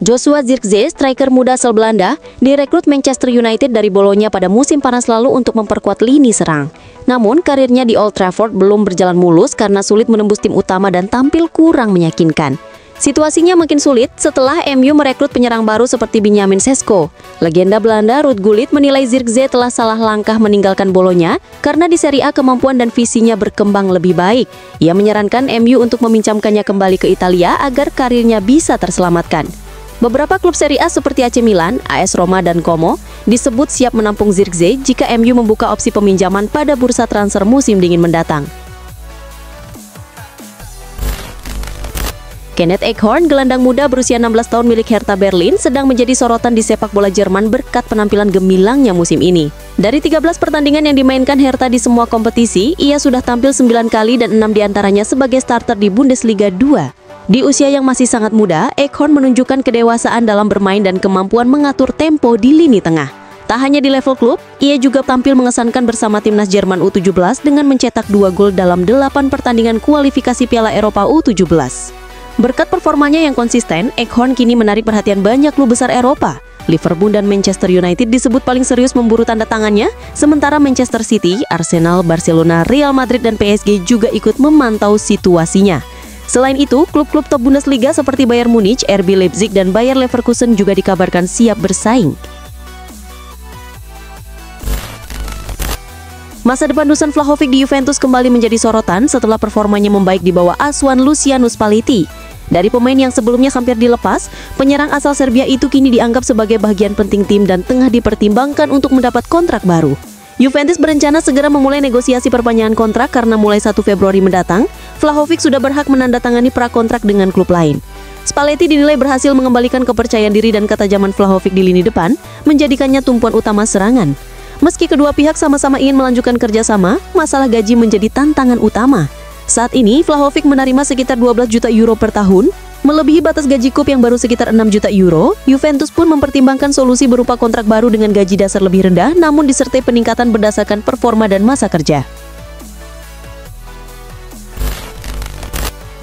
Joshua Zirkzee, striker muda asal Belanda, direkrut Manchester United dari Bolonya pada musim panas lalu untuk memperkuat lini serang. Namun, karirnya di Old Trafford belum berjalan mulus karena sulit menembus tim utama dan tampil kurang meyakinkan. Situasinya makin sulit setelah MU merekrut penyerang baru seperti Benjamin Sesko. Legenda Belanda Ruud Gullit menilai Zirkzee telah salah langkah meninggalkan Bolonya karena di Serie A kemampuan dan visinya berkembang lebih baik. Ia menyarankan MU untuk meminjamkannya kembali ke Italia agar karirnya bisa terselamatkan. Beberapa klub Serie A seperti AC Milan, AS Roma, dan Como disebut siap menampung Zirkzee jika MU membuka opsi peminjaman pada bursa transfer musim dingin mendatang. Kenneth Eichhorn, gelandang muda berusia 16 tahun milik Hertha Berlin, sedang menjadi sorotan di sepak bola Jerman berkat penampilan gemilangnya musim ini. Dari 13 pertandingan yang dimainkan Hertha di semua kompetisi, ia sudah tampil 9 kali dan 6 diantaranya sebagai starter di Bundesliga 2. Di usia yang masih sangat muda, Eichhorn menunjukkan kedewasaan dalam bermain dan kemampuan mengatur tempo di lini tengah. Tak hanya di level klub, ia juga tampil mengesankan bersama timnas Jerman U17 dengan mencetak 2 gol dalam 8 pertandingan kualifikasi Piala Eropa U17. Berkat performanya yang konsisten, Eichhorn kini menarik perhatian banyak klub besar Eropa. Liverpool dan Manchester United disebut paling serius memburu tanda tangannya, sementara Manchester City, Arsenal, Barcelona, Real Madrid, dan PSG juga ikut memantau situasinya. Selain itu, klub-klub top Bundesliga seperti Bayern Munich, RB Leipzig, dan Bayer Leverkusen juga dikabarkan siap bersaing. Masa depan Dusan Vlahovic di Juventus kembali menjadi sorotan setelah performanya membaik di bawah asuhan Luciano Spalletti. Dari pemain yang sebelumnya hampir dilepas, penyerang asal Serbia itu kini dianggap sebagai bagian penting tim dan tengah dipertimbangkan untuk mendapat kontrak baru. Juventus berencana segera memulai negosiasi perpanjangan kontrak karena mulai 1 Februari mendatang, Vlahovic sudah berhak menandatangani prakontrak dengan klub lain. Spalletti dinilai berhasil mengembalikan kepercayaan diri dan ketajaman Vlahovic di lini depan, menjadikannya tumpuan utama serangan. Meski kedua pihak sama-sama ingin melanjutkan kerjasama, masalah gaji menjadi tantangan utama. Saat ini, Vlahovic menerima sekitar 12 juta euro per tahun, melebihi batas gaji klub yang baru sekitar 6 juta euro. Juventus pun mempertimbangkan solusi berupa kontrak baru dengan gaji dasar lebih rendah, namun disertai peningkatan berdasarkan performa dan masa kerja.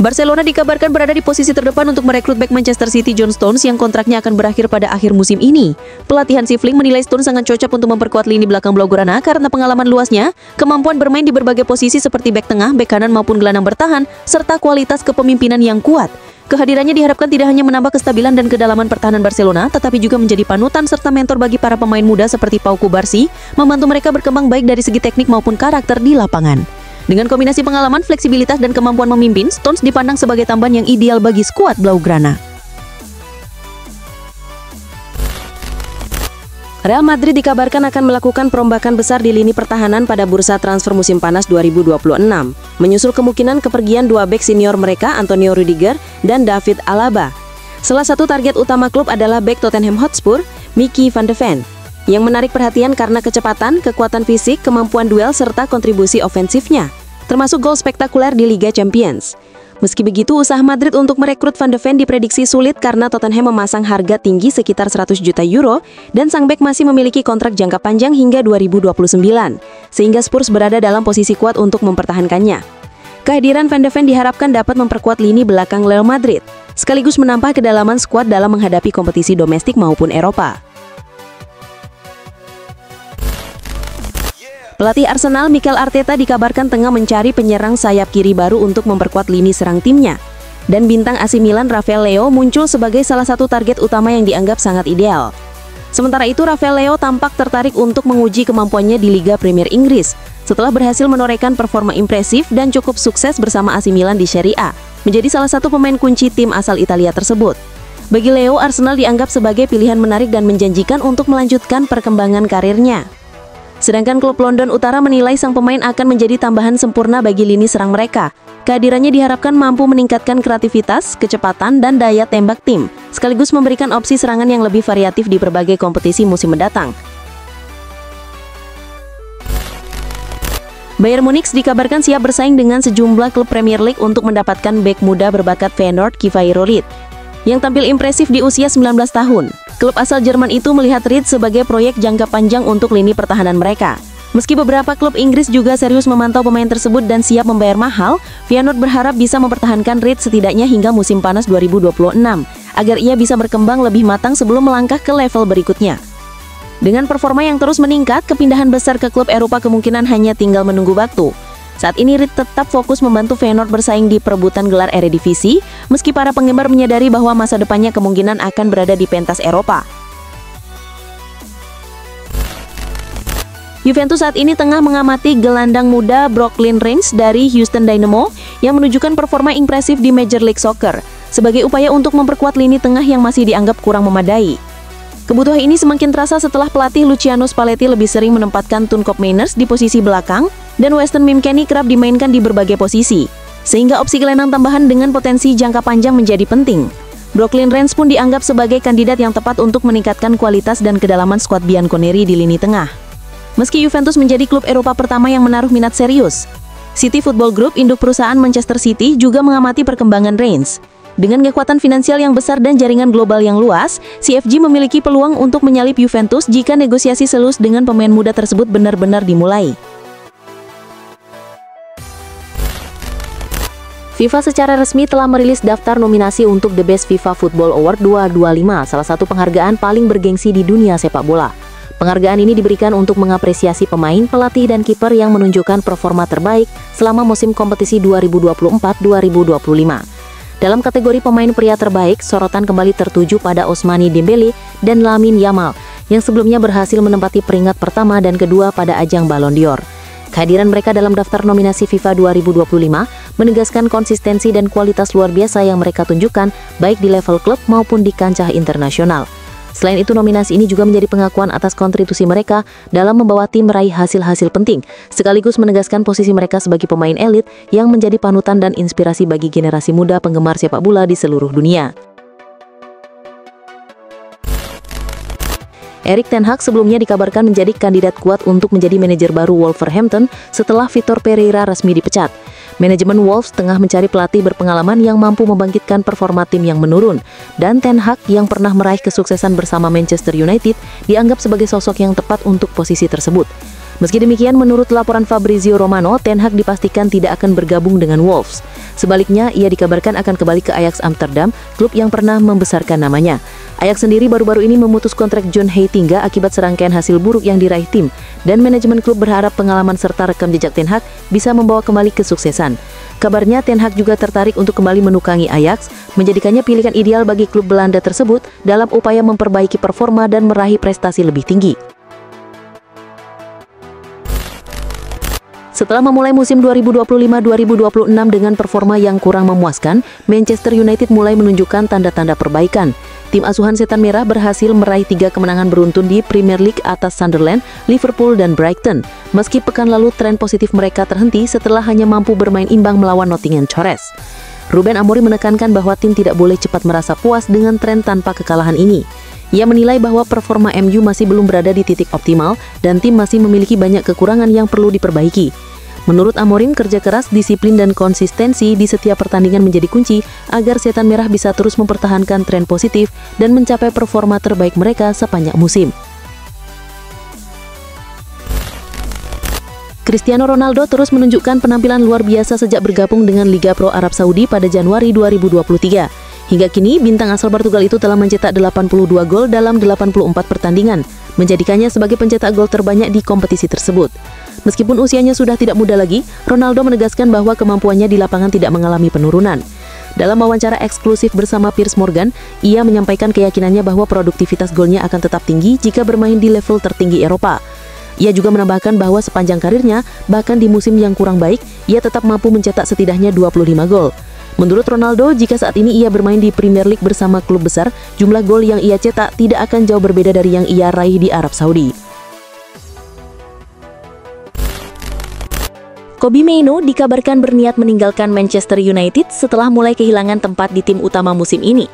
Barcelona dikabarkan berada di posisi terdepan untuk merekrut bek Manchester City John Stones yang kontraknya akan berakhir pada akhir musim ini. Pelatihan Sifling menilai Stones sangat cocok untuk memperkuat lini belakang Blaugrana karena pengalaman luasnya, kemampuan bermain di berbagai posisi seperti bek tengah, bek kanan maupun gelandang bertahan, serta kualitas kepemimpinan yang kuat. Kehadirannya diharapkan tidak hanya menambah kestabilan dan kedalaman pertahanan Barcelona, tetapi juga menjadi panutan serta mentor bagi para pemain muda seperti Pau Cubarsí, membantu mereka berkembang baik dari segi teknik maupun karakter di lapangan. Dengan kombinasi pengalaman, fleksibilitas, dan kemampuan memimpin, Stones dipandang sebagai tambahan yang ideal bagi skuad Blaugrana. Real Madrid dikabarkan akan melakukan perombakan besar di lini pertahanan pada bursa transfer musim panas 2026, menyusul kemungkinan kepergian dua bek senior mereka, Antonio Rudiger dan David Alaba. Salah satu target utama klub adalah bek Tottenham Hotspur, Mickey van de Ven, yang menarik perhatian karena kecepatan, kekuatan fisik, kemampuan duel, serta kontribusi ofensifnya, termasuk gol spektakuler di Liga Champions. Meski begitu, usaha Madrid untuk merekrut Van de Ven diprediksi sulit karena Tottenham memasang harga tinggi sekitar 100 juta euro dan sang bek masih memiliki kontrak jangka panjang hingga 2029, sehingga Spurs berada dalam posisi kuat untuk mempertahankannya. Kehadiran Van de Ven diharapkan dapat memperkuat lini belakang Real Madrid, sekaligus menambah kedalaman skuad dalam menghadapi kompetisi domestik maupun Eropa. Pelatih Arsenal Mikel Arteta dikabarkan tengah mencari penyerang sayap kiri baru untuk memperkuat lini serang timnya. Dan bintang AC Milan Rafael Leao muncul sebagai salah satu target utama yang dianggap sangat ideal. Sementara itu, Rafael Leao tampak tertarik untuk menguji kemampuannya di Liga Premier Inggris setelah berhasil menorehkan performa impresif dan cukup sukses bersama AC Milan di Serie A, menjadi salah satu pemain kunci tim asal Italia tersebut. Bagi Leo, Arsenal dianggap sebagai pilihan menarik dan menjanjikan untuk melanjutkan perkembangan karirnya. Sedangkan klub London Utara menilai sang pemain akan menjadi tambahan sempurna bagi lini serang mereka. Kehadirannya diharapkan mampu meningkatkan kreativitas, kecepatan, dan daya tembak tim, sekaligus memberikan opsi serangan yang lebih variatif di berbagai kompetisi musim mendatang. Bayern Munich dikabarkan siap bersaing dengan sejumlah klub Premier League untuk mendapatkan bek muda berbakat Feyenoord Kvairo Ried, yang tampil impresif di usia 19 tahun. Klub asal Jerman itu melihat Ried sebagai proyek jangka panjang untuk lini pertahanan mereka. Meski beberapa klub Inggris juga serius memantau pemain tersebut dan siap membayar mahal, Feyenoord berharap bisa mempertahankan Reed setidaknya hingga musim panas 2026, agar ia bisa berkembang lebih matang sebelum melangkah ke level berikutnya. Dengan performa yang terus meningkat, kepindahan besar ke klub Eropa kemungkinan hanya tinggal menunggu waktu. Saat ini Reed tetap fokus membantu Feyenoord bersaing di perebutan gelar Eredivisie, meski para penggemar menyadari bahwa masa depannya kemungkinan akan berada di pentas Eropa. Juventus saat ini tengah mengamati gelandang muda Brooklyn Reims dari Houston Dynamo yang menunjukkan performa impresif di Major League Soccer, sebagai upaya untuk memperkuat lini tengah yang masih dianggap kurang memadai. Kebutuhan ini semakin terasa setelah pelatih Luciano Spalletti lebih sering menempatkan Tunkop Mainers di posisi belakang dan Weston McKennie kerap dimainkan di berbagai posisi, sehingga opsi gelandang tambahan dengan potensi jangka panjang menjadi penting. Brooklyn Reims pun dianggap sebagai kandidat yang tepat untuk meningkatkan kualitas dan kedalaman skuad Bianconeri di lini tengah. Meski Juventus menjadi klub Eropa pertama yang menaruh minat serius, City Football Group, induk perusahaan Manchester City, juga mengamati perkembangan Reims. Dengan kekuatan finansial yang besar dan jaringan global yang luas, CFG memiliki peluang untuk menyalip Juventus jika negosiasi serius dengan pemain muda tersebut benar-benar dimulai. FIFA secara resmi telah merilis daftar nominasi untuk The Best FIFA Football Award 2025, salah satu penghargaan paling bergengsi di dunia sepak bola. Penghargaan ini diberikan untuk mengapresiasi pemain, pelatih, dan kiper yang menunjukkan performa terbaik selama musim kompetisi 2024-2025. Dalam kategori pemain pria terbaik, sorotan kembali tertuju pada Ousmane Dembélé dan Lamine Yamal, yang sebelumnya berhasil menempati peringkat pertama dan kedua pada ajang Ballon d'Or. Kehadiran mereka dalam daftar nominasi FIFA 2025 menegaskan konsistensi dan kualitas luar biasa yang mereka tunjukkan, baik di level klub maupun di kancah internasional. Selain itu, nominasi ini juga menjadi pengakuan atas kontribusi mereka dalam membawa tim meraih hasil-hasil penting, sekaligus menegaskan posisi mereka sebagai pemain elit yang menjadi panutan dan inspirasi bagi generasi muda penggemar sepak bola di seluruh dunia. Erik ten Hag sebelumnya dikabarkan menjadi kandidat kuat untuk menjadi manajer baru Wolverhampton setelah Vitor Pereira resmi dipecat. Manajemen Wolves tengah mencari pelatih berpengalaman yang mampu membangkitkan performa tim yang menurun, dan Ten Hag yang pernah meraih kesuksesan bersama Manchester United dianggap sebagai sosok yang tepat untuk posisi tersebut. Meski demikian, menurut laporan Fabrizio Romano, Ten Hag dipastikan tidak akan bergabung dengan Wolves. Sebaliknya, ia dikabarkan akan kembali ke Ajax Amsterdam, klub yang pernah membesarkan namanya. Ajax sendiri baru-baru ini memutus kontrak John Heitinga akibat serangkaian hasil buruk yang diraih tim, dan manajemen klub berharap pengalaman serta rekam jejak Ten Hag bisa membawa kembali kesuksesan. Kabarnya Ten Hag juga tertarik untuk kembali menukangi Ajax, menjadikannya pilihan ideal bagi klub Belanda tersebut dalam upaya memperbaiki performa dan meraih prestasi lebih tinggi. Setelah memulai musim 2025-2026 dengan performa yang kurang memuaskan, Manchester United mulai menunjukkan tanda-tanda perbaikan. Tim asuhan Setan Merah berhasil meraih 3 kemenangan beruntun di Premier League atas Sunderland, Liverpool, dan Brighton. Meski pekan lalu tren positif mereka terhenti setelah hanya mampu bermain imbang melawan Nottingham Forest. Ruben Amorim menekankan bahwa tim tidak boleh cepat merasa puas dengan tren tanpa kekalahan ini. Ia menilai bahwa performa MU masih belum berada di titik optimal dan tim masih memiliki banyak kekurangan yang perlu diperbaiki. Menurut Amorim, kerja keras, disiplin, dan konsistensi di setiap pertandingan menjadi kunci agar Setan Merah bisa terus mempertahankan tren positif dan mencapai performa terbaik mereka sepanjang musim. Cristiano Ronaldo terus menunjukkan penampilan luar biasa sejak bergabung dengan Liga Pro Arab Saudi pada Januari 2023. Hingga kini, bintang asal Portugal itu telah mencetak 82 gol dalam 84 pertandingan, menjadikannya sebagai pencetak gol terbanyak di kompetisi tersebut. Meskipun usianya sudah tidak muda lagi, Ronaldo menegaskan bahwa kemampuannya di lapangan tidak mengalami penurunan. Dalam wawancara eksklusif bersama Piers Morgan, ia menyampaikan keyakinannya bahwa produktivitas golnya akan tetap tinggi jika bermain di level tertinggi Eropa. Ia juga menambahkan bahwa sepanjang karirnya, bahkan di musim yang kurang baik, ia tetap mampu mencetak setidaknya 25 gol. Menurut Ronaldo, jika saat ini ia bermain di Premier League bersama klub besar, jumlah gol yang ia cetak tidak akan jauh berbeda dari yang ia raih di Arab Saudi. Kobbie Mainoo dikabarkan berniat meninggalkan Manchester United setelah mulai kehilangan tempat di tim utama musim ini.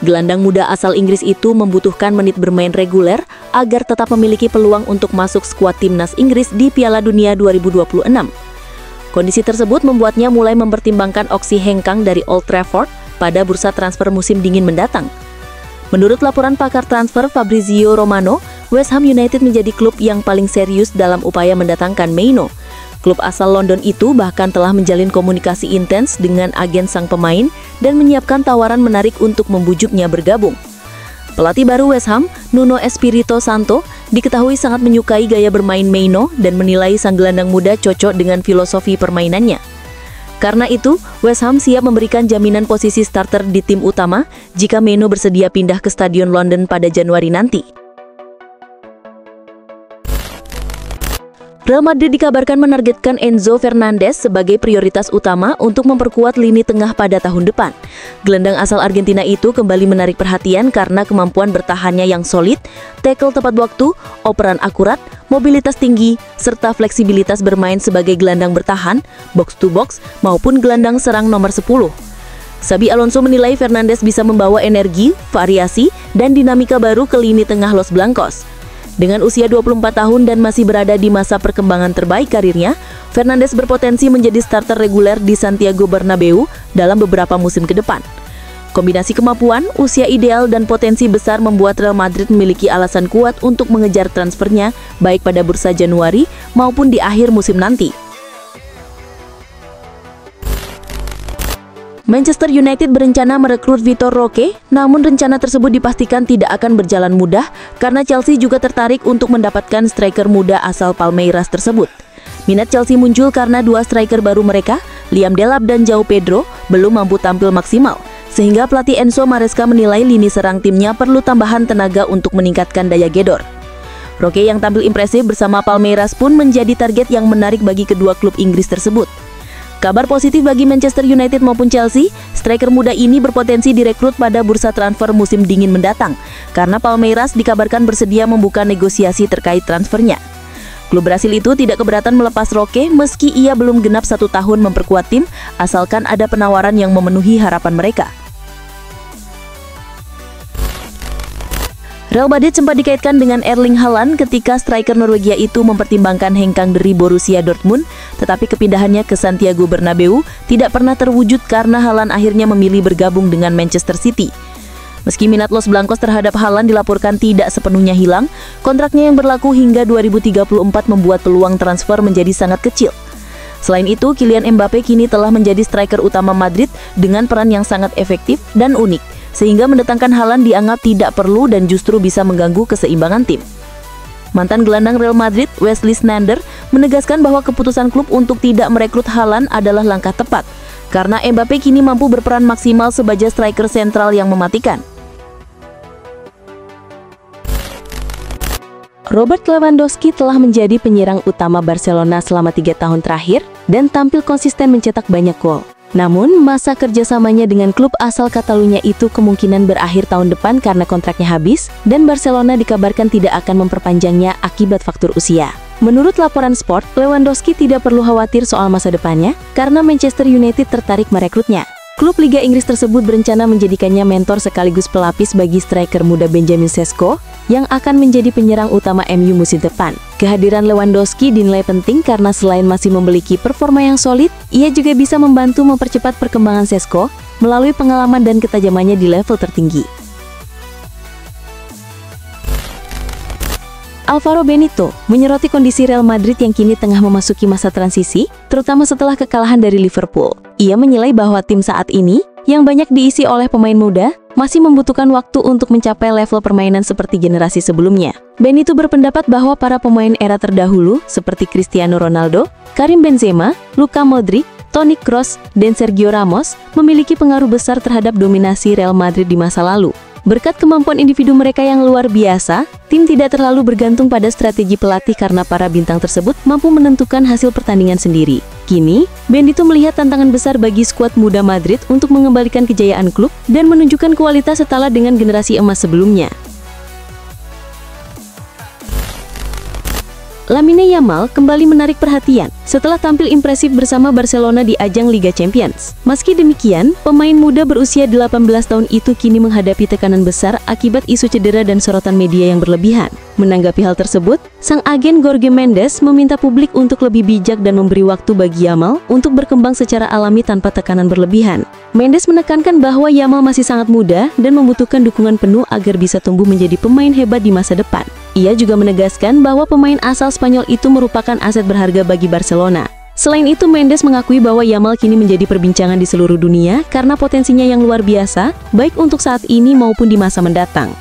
Gelandang muda asal Inggris itu membutuhkan menit bermain reguler agar tetap memiliki peluang untuk masuk skuad timnas Inggris di Piala Dunia 2026. Kondisi tersebut membuatnya mulai mempertimbangkan opsi hengkang dari Old Trafford pada bursa transfer musim dingin mendatang. Menurut laporan pakar transfer Fabrizio Romano, West Ham United menjadi klub yang paling serius dalam upaya mendatangkan Mainoo. Klub asal London itu bahkan telah menjalin komunikasi intens dengan agen sang pemain dan menyiapkan tawaran menarik untuk membujuknya bergabung. Pelatih baru West Ham, Nuno Espirito Santo, diketahui sangat menyukai gaya bermain Mainoo dan menilai sang gelandang muda cocok dengan filosofi permainannya. Karena itu, West Ham siap memberikan jaminan posisi starter di tim utama jika Mainoo bersedia pindah ke Stadion London pada Januari nanti. Real Madrid dikabarkan menargetkan Enzo Fernandez sebagai prioritas utama untuk memperkuat lini tengah pada tahun depan. Gelandang asal Argentina itu kembali menarik perhatian karena kemampuan bertahannya yang solid, tackle tepat waktu, operan akurat, mobilitas tinggi, serta fleksibilitas bermain sebagai gelandang bertahan, box to box, maupun gelandang serang nomor 10. Xabi Alonso menilai Fernandes bisa membawa energi, variasi, dan dinamika baru ke lini tengah Los Blancos. Dengan usia 24 tahun dan masih berada di masa perkembangan terbaik karirnya, Fernandes berpotensi menjadi starter reguler di Santiago Bernabeu dalam beberapa musim ke depan. Kombinasi kemampuan, usia ideal, dan potensi besar membuat Real Madrid memiliki alasan kuat untuk mengejar transfernya baik pada bursa Januari maupun di akhir musim nanti. Manchester United berencana merekrut Vitor Roque, namun rencana tersebut dipastikan tidak akan berjalan mudah karena Chelsea juga tertarik untuk mendapatkan striker muda asal Palmeiras tersebut. Minat Chelsea muncul karena dua striker baru mereka, Liam Delap dan João Pedro, belum mampu tampil maksimal, sehingga pelatih Enzo Maresca menilai lini serang timnya perlu tambahan tenaga untuk meningkatkan daya gedor. Roque yang tampil impresif bersama Palmeiras pun menjadi target yang menarik bagi kedua klub Inggris tersebut. Kabar positif bagi Manchester United maupun Chelsea, striker muda ini berpotensi direkrut pada bursa transfer musim dingin mendatang, karena Palmeiras dikabarkan bersedia membuka negosiasi terkait transfernya. Klub Brasil itu tidak keberatan melepas Roque meski ia belum genap 1 tahun memperkuat tim, asalkan ada penawaran yang memenuhi harapan mereka. Real Madrid sempat dikaitkan dengan Erling Haaland ketika striker Norwegia itu mempertimbangkan hengkang dari Borussia Dortmund, tetapi kepindahannya ke Santiago Bernabeu tidak pernah terwujud karena Haaland akhirnya memilih bergabung dengan Manchester City. Meski minat Los Blancos terhadap Haaland dilaporkan tidak sepenuhnya hilang, kontraknya yang berlaku hingga 2034 membuat peluang transfer menjadi sangat kecil. Selain itu, Kylian Mbappe kini telah menjadi striker utama Madrid dengan peran yang sangat efektif dan unik, sehingga mendatangkan Haaland dianggap tidak perlu dan justru bisa mengganggu keseimbangan tim. Mantan gelandang Real Madrid, Wesley Sneijder, menegaskan bahwa keputusan klub untuk tidak merekrut Haaland adalah langkah tepat, karena Mbappe kini mampu berperan maksimal sebagai striker sentral yang mematikan. Robert Lewandowski telah menjadi penyerang utama Barcelona selama 3 tahun terakhir dan tampil konsisten mencetak banyak gol. Namun, masa kerjasamanya dengan klub asal Catalunya itu kemungkinan berakhir tahun depan karena kontraknya habis, dan Barcelona dikabarkan tidak akan memperpanjangnya akibat faktor usia. Menurut laporan Sport, Lewandowski tidak perlu khawatir soal masa depannya, karena Manchester United tertarik merekrutnya. Klub Liga Inggris tersebut berencana menjadikannya mentor sekaligus pelapis bagi striker muda Benjamin Sesko, yang akan menjadi penyerang utama MU musim depan. Kehadiran Lewandowski dinilai penting karena selain masih memiliki performa yang solid, ia juga bisa membantu mempercepat perkembangan Sesko melalui pengalaman dan ketajamannya di level tertinggi. Alvaro Benito menyoroti kondisi Real Madrid yang kini tengah memasuki masa transisi, terutama setelah kekalahan dari Liverpool. Ia menilai bahwa tim saat ini, yang banyak diisi oleh pemain muda, masih membutuhkan waktu untuk mencapai level permainan seperti generasi sebelumnya. Benito berpendapat bahwa para pemain era terdahulu seperti Cristiano Ronaldo, Karim Benzema, Luka Modric, Toni Kroos, dan Sergio Ramos memiliki pengaruh besar terhadap dominasi Real Madrid di masa lalu. Berkat kemampuan individu mereka yang luar biasa, tim tidak terlalu bergantung pada strategi pelatih karena para bintang tersebut mampu menentukan hasil pertandingan sendiri. Kini, Benito melihat tantangan besar bagi skuad muda Madrid untuk mengembalikan kejayaan klub dan menunjukkan kualitas setara dengan generasi emas sebelumnya. Lamine Yamal kembali menarik perhatian setelah tampil impresif bersama Barcelona di ajang Liga Champions. Meski demikian, pemain muda berusia 18 tahun itu kini menghadapi tekanan besar akibat isu cedera dan sorotan media yang berlebihan. Menanggapi hal tersebut, sang agen Jorge Mendes meminta publik untuk lebih bijak dan memberi waktu bagi Yamal untuk berkembang secara alami tanpa tekanan berlebihan. Mendes menekankan bahwa Yamal masih sangat muda dan membutuhkan dukungan penuh agar bisa tumbuh menjadi pemain hebat di masa depan. Ia juga menegaskan bahwa pemain asal Spanyol itu merupakan aset berharga bagi Barcelona. Selain itu, Mendes mengakui bahwa Yamal kini menjadi perbincangan di seluruh dunia karena potensinya yang luar biasa, baik untuk saat ini maupun di masa mendatang.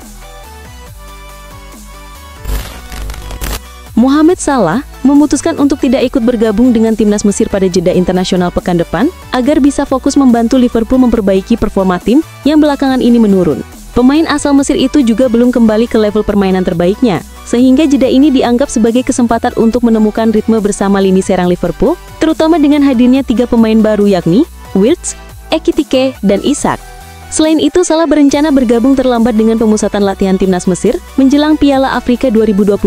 Mohamed Salah memutuskan untuk tidak ikut bergabung dengan timnas Mesir pada jeda internasional pekan depan agar bisa fokus membantu Liverpool memperbaiki performa tim yang belakangan ini menurun. Pemain asal Mesir itu juga belum kembali ke level permainan terbaiknya, sehingga jeda ini dianggap sebagai kesempatan untuk menemukan ritme bersama lini serang Liverpool, terutama dengan hadirnya 3 pemain baru yakni Wirtz, Ekitike, dan Isak. Selain itu, Salah berencana bergabung terlambat dengan pemusatan latihan timnas Mesir menjelang Piala Afrika 2025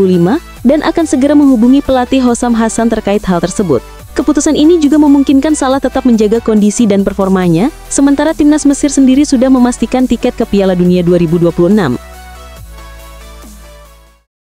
dan akan segera menghubungi pelatih Hossam Hassan terkait hal tersebut. Keputusan ini juga memungkinkan Salah tetap menjaga kondisi dan performanya, sementara timnas Mesir sendiri sudah memastikan tiket ke Piala Dunia 2026.